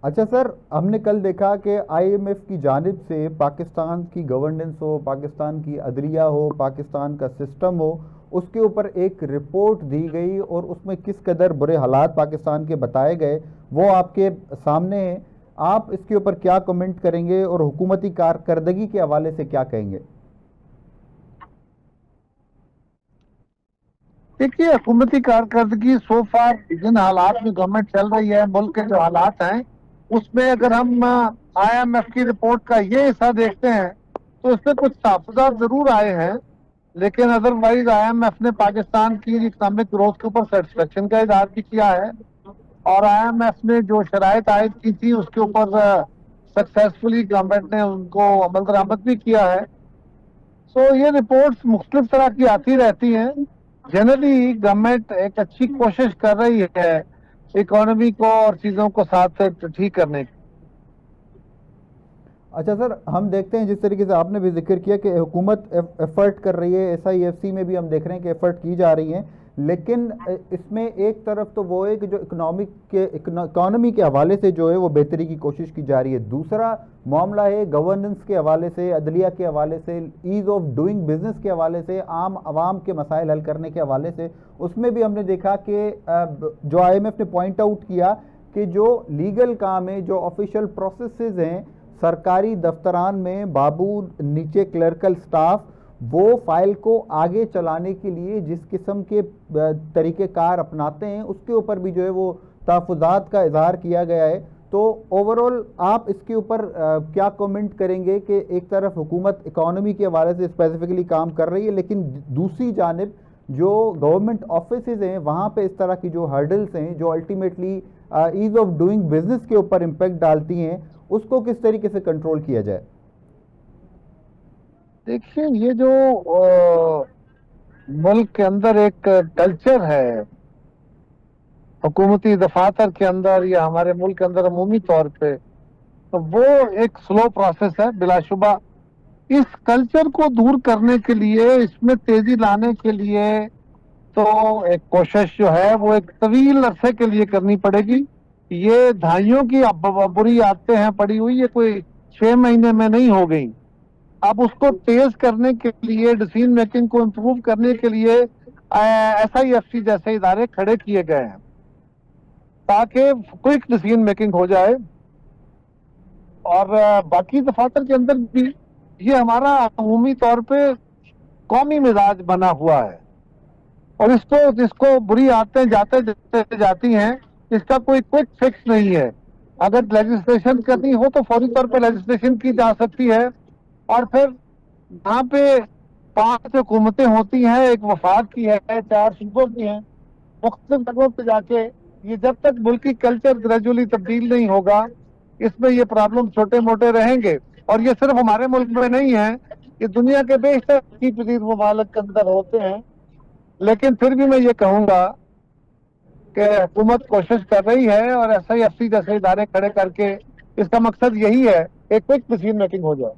अच्छा सर, हमने कल देखा कि आईएमएफ की जानिब से पाकिस्तान की गवर्नेंस हो, पाकिस्तान की अदलिया हो, पाकिस्तान का सिस्टम हो, उसके ऊपर एक रिपोर्ट दी गई और उसमें किस कदर बुरे हालात पाकिस्तान के बताए गए, वो आपके सामने है। आप इसके ऊपर क्या कमेंट करेंगे और हुकूमती कारकर्दगी के हवाले से क्या कहेंगे? देखिए, हुकूमती कारकर्दगी सो फार जिन हालात में गवर्नमेंट चल रही है, मुल्क के जो हालात हैं, उसमें अगर हम आईएमएफ की रिपोर्ट का ये हिस्सा देखते हैं तो इसमें कुछ तहफ़्फ़ुज़ात जरूर आए हैं। लेकिन अदरवाइज आईएमएफ ने पाकिस्तान की इकनॉमिक ग्रोथ के ऊपर सेटिस्फेक्शन का इजहार भी किया है, और आईएमएफ ने जो शराइत आयद की थी उसके ऊपर सक्सेसफुली गवर्नमेंट ने उनको अमल दरामद भी किया है। सो ये रिपोर्ट्स मुख्तलिफ तरह की आती रहती हैं। जनरली गवर्नमेंट एक अच्छी कोशिश कर रही है इकोनॉमी को और चीज़ों को साथ साथ ठीक करने की। अच्छा सर, हम देखते हैं जिस तरीके से आपने भी जिक्र किया कि हुकूमत एफर्ट कर रही है, एसआईएफसी में भी हम देख रहे हैं कि एफर्ट की जा रही हैं, लेकिन इसमें एक तरफ तो वो है कि जो इकोनॉमी के हवाले से जो है वो बेहतरी की कोशिश की जा रही है, दूसरा मामला है गवर्नेंस के हवाले से, अदलिया के हवाले से, ईज़ ऑफ डूइंग बिजनेस के हवाले से, आम आवाम के मसाइल हल करने के हवाले से। उसमें भी हमने देखा कि जो आईएमएफ ने पॉइंट आउट किया कि जो लीगल काम है, जो ऑफिशियल प्रोसेसेस हैं सरकारी दफ्तरान में, बाबू नीचे क्लर्कल स्टाफ, वो फाइल को आगे चलाने के लिए जिस किस्म के तरीक़ेकार अपनाते हैं उसके ऊपर भी जो है वो तहफ़्फ़ुज़ात का इजहार किया गया है। तो ओवरऑल आप इसके ऊपर क्या कमेंट करेंगे कि एक तरफ हुकूमत इकोनॉमी के हवाले से स्पेसिफिकली काम कर रही है, लेकिन दूसरी जानिब जो गवर्नमेंट ऑफिसेज हैं वहाँ पे इस तरह की जो हर्डल्स हैं जो ultimately ease of doing business के ऊपर इम्पेक्ट डालती हैं, उसको किस तरीके से कंट्रोल किया जाए? देखिए, ये जो मुल्क के अंदर एक कल्चर है हुकूमती दफातर के अंदर या हमारे मुल्क के अंदर अमूमी तौर पे, तो वो एक स्लो प्रोसेस है बिलाशुबा। इस कल्चर को दूर करने के लिए, इसमें तेजी लाने के लिए तो एक कोशिश जो है वो एक तवील अरसे के लिए करनी पड़ेगी। ये दहाइयों की अब बुरी आदतें हैं पड़ी हुई, ये कोई 6 महीने में नहीं हो गई। अब उसको तेज करने के लिए, डिसीजन मेकिंग को इम्प्रूव करने के लिए एसआईएफसी जैसे इदारे खड़े किए गए हैं ताकि क्विक डिसीजन मेकिंग हो जाए। और बाकी दफातर के अंदर भी ये हमारा अमूमी तौर पे कौमी मिजाज बना हुआ है, और इसको जिसको बुरी आदतें जाते जाते जाती हैं, इसका कोई क्विक फिक्स नहीं है। अगर लेजिस्लेशन करनी हो तो फौरी तौर पर लेजिस्लेशन की जा सकती है, और फिर यहाँ पे 5 हुकूमतें होती हैं, एक वफाक की है, 4 सूबों की हैं, मुख्तलिफ जगहों पे जाके ये जब तक मुल्की कल्चर ग्रेजुअली तब्दील नहीं होगा, इसमें ये प्रॉब्लम छोटे मोटे रहेंगे। और ये सिर्फ हमारे मुल्क में नहीं है, ये दुनिया के बेशतर की पजीर ममालिक के अंदर होते हैं। लेकिन फिर भी मैं ये कहूंगा कि हुकूमत कोशिश कर रही है, और एसआईएफसी जैसे इदारे खड़े करके इसका मकसद यही है एक क्विक डिसीजन मेकिंग हो जाए।